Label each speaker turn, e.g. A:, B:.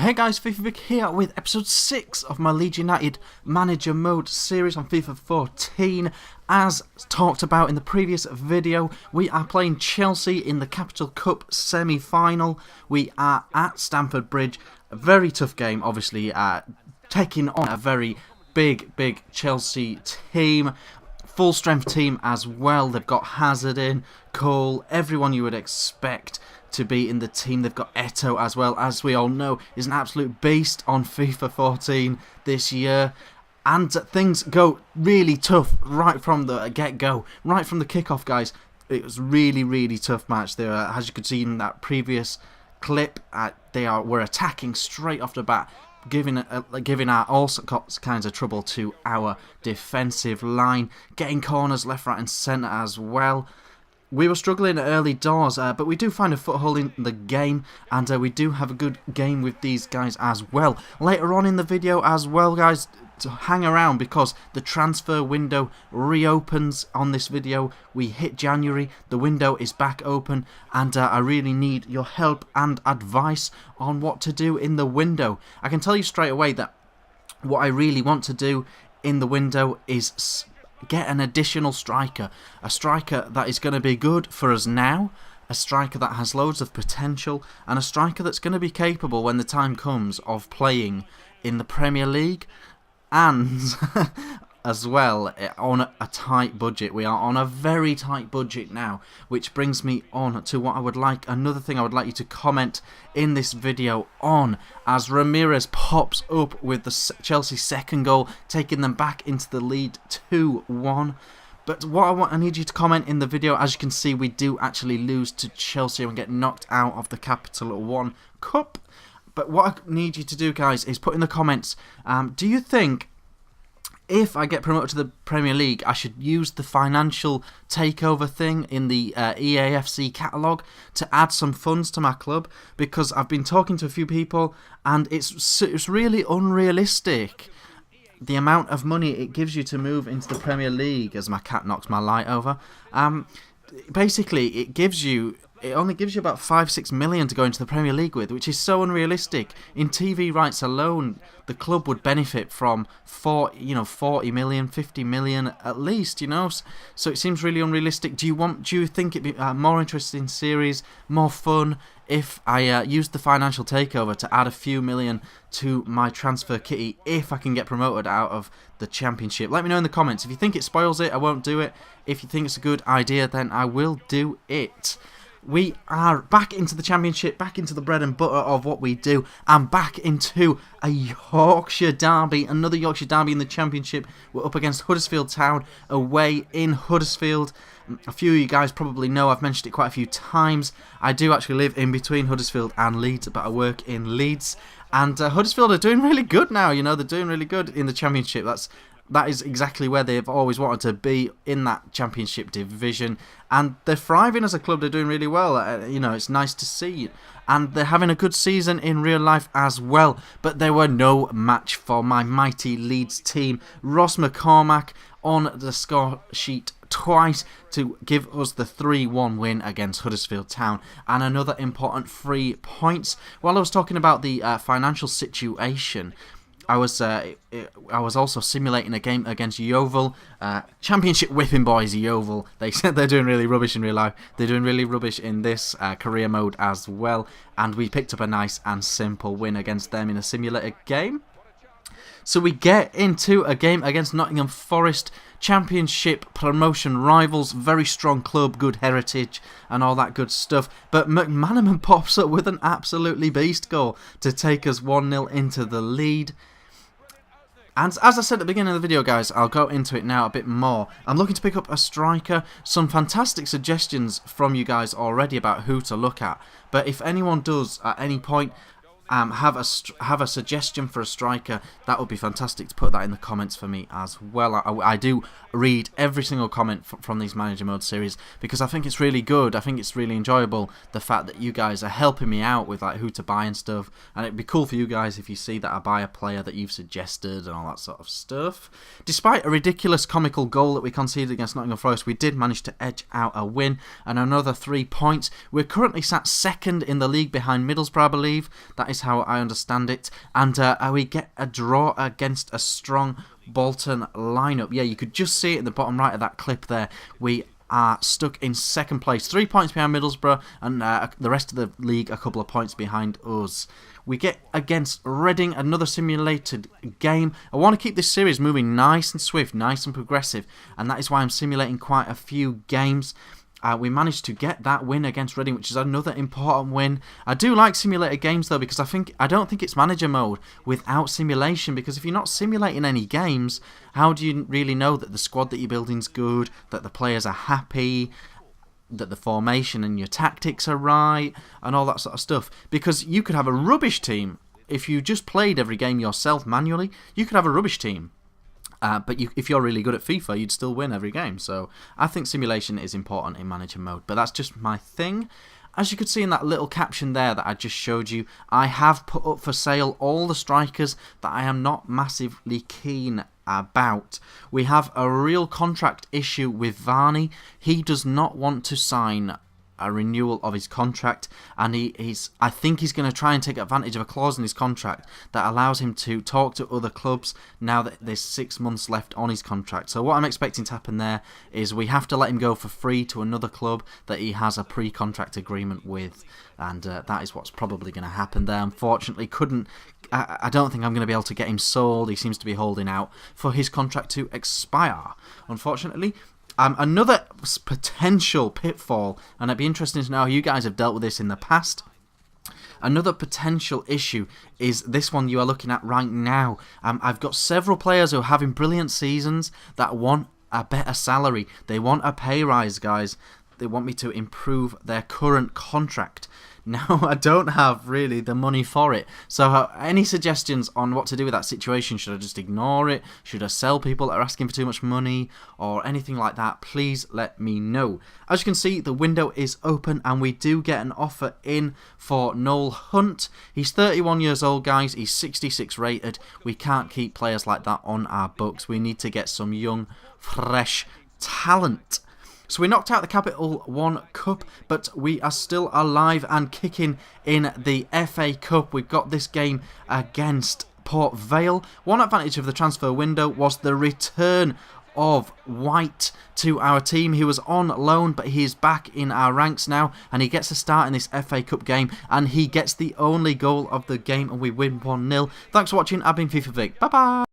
A: Hey guys, FIFA Vic here with episode 6 of my Leeds United Manager Mode series on FIFA 14. As talked about in the previous video, we are playing Chelsea in the Capital Cup semi-final. We are at Stamford Bridge. A very tough game, obviously, taking on a very big Chelsea team. Full strength team as well. They've got Hazard in, Cole, everyone you would expect to be in the team. They've got Eto as well, as we all know, is an absolute beast on FIFA 14 this year. And things go really tough right from the get-go, right from the kickoff, guys. It was really tough match there. As you could see in that previous clip, we're attacking straight off the bat, giving our all kinds of trouble to our defensive line, getting corners left, right and centre as well. We were struggling early doors, but we do find a foothold in the game, and we do have a good game with these guys as well. Later on in the video as well, guys, to hang around because the transfer window reopens on this video. We hit January, the window is back open, and I really need your help and advice on what to do in the window. I can tell you straight away that what I really want to do in the window is get an additional striker. A striker that is going to be good for us now, a striker that has loads of potential, and a striker that's going to be capable when the time comes of playing in the Premier League. And as well, on a tight budget. We are on a very tight budget now, which brings me on to what I would like, another thing I would like you to comment in this video on, as Ramirez pops up with the Chelsea second goal, taking them back into the lead 2-1. But what I need you to comment in the video, as you can see, we do actually lose to Chelsea and get knocked out of the Capital One Cup. But what I need you to do, guys, is put in the comments, do you think if I get promoted to the Premier League, I should use the financial takeover thing in the EAFC catalogue to add some funds to my club? Because I've been talking to a few people, and it's really unrealistic the amount of money it gives you to move into the Premier League, as my cat knocks my light over. Basically, it only gives you about 5-6 million to go into the Premier League with, which is so unrealistic. In TV rights alone, the club would benefit from 40 million, 50 million at least, So it seems really unrealistic. Do you think it'd be a more interesting series, more fun, if I used the financial takeover to add a few million to my transfer kitty if I can get promoted out of the Championship? Let me know in the comments. If you think it spoils it, I won't do it. If you think it's a good idea, then I will do it. We are back into the Championship, back into the bread and butter of what we do, and back into a Yorkshire derby, another Yorkshire derby in the Championship. We're up against Huddersfield Town, away in Huddersfield. A few of you guys probably know, I've mentioned it quite a few times. I do actually live in between Huddersfield and Leeds, but I work in Leeds. And Huddersfield are doing really good now, they're doing really good in the Championship. That is exactly where they've always wanted to be, in that Championship division. And they're thriving as a club. They're doing really well. It's nice to see. And they're having a good season in real life as well. But they were no match for my mighty Leeds team. Ross McCormack on the score sheet twice to give us the 3-1 win against Huddersfield Town, and another important 3 points. While I was talking about the financial situation, I was also simulating a game against Yeovil, Championship whipping boys Yeovil. They said they're doing really rubbish in real life. They're doing really rubbish in this career mode as well, and we picked up a nice and simple win against them in a simulated game. So we get into a game against Nottingham Forest, Championship promotion rivals, very strong club, good heritage and all that good stuff. But McManaman pops up with an absolutely beast goal to take us 1-0 into the lead. And as I said at the beginning of the video, guys, I'll go into it now a bit more. I'm looking to pick up a striker. Some fantastic suggestions from you guys already about who to look at. But if anyone does at any point have a suggestion for a striker, that would be fantastic to put that in the comments for me as well. I do read every single comment from these Manager Mode series because I think it's really good. I think it's really enjoyable, the fact that you guys are helping me out with like who to buy and stuff, and it'd be cool for you guys if you see that I buy a player that you've suggested and all that sort of stuff. Despite a ridiculous comical goal that we conceded against Nottingham Forest, we did manage to edge out a win and another 3 points. We're currently sat second in the league behind Middlesbrough, I believe. That is is how I understand it. And we get a draw against a strong Bolton lineup. Yeah, you could just see it in the bottom right of that clip there. We are stuck in second place, 3 points behind Middlesbrough, and the rest of the league a couple of points behind us. We get against Reading, another simulated game. I want to keep this series moving nice and swift, nice and progressive, and that is why I'm simulating quite a few games. We managed to get that win against Reading, which is another important win. I do like simulated games though, because I don't think it's manager mode without simulation, because if you're not simulating any games, how do you really know that the squad that you're building is good, that the players are happy, that the formation and your tactics are right, and all that sort of stuff? Because you could have a rubbish team. If you just played every game yourself manually, you could have a rubbish team. But if you're really good at FIFA, you'd still win every game. So I think simulation is important in manager mode. But that's just my thing. As you could see in that little caption there that I just showed you, I have put up for sale all the strikers that I am not massively keen about. We have a real contract issue with Varney. He does not want to sign a renewal of his contract, and I think he's going to try and take advantage of a clause in his contract that allows him to talk to other clubs now that there's 6 months left on his contract. So what I'm expecting to happen there is we have to let him go for free to another club that he has a pre-contract agreement with, and that is what's probably going to happen there. Unfortunately, I don't think I'm going to be able to get him sold. He seems to be holding out for his contract to expire, unfortunately. Another potential pitfall, and it'd be interesting to know how you guys have dealt with this in the past. Another potential issue is this one you are looking at right now. I've got several players who are having brilliant seasons that want a better salary. They want a pay rise, guys. They want me to improve their current contract. Now, I don't have really the money for it. So any suggestions on what to do with that situation? Should I just ignore it? Should I sell people that are asking for too much money? Or anything like that? Please let me know. As you can see, the window is open and we do get an offer in for Noel Hunt. He's 31 years old, guys. He's 66 rated. We can't keep players like that on our books. We need to get some young, fresh talent. So we knocked out the Capital One Cup, but we are still alive and kicking in the FA Cup. We've got this game against Port Vale. One advantage of the transfer window was the return of White to our team. He was on loan, but he is back in our ranks now, and he gets a start in this FA Cup game, and he gets the only goal of the game, and we win 1-0. Thanks for watching. I've been FIFA Vic. Bye-bye.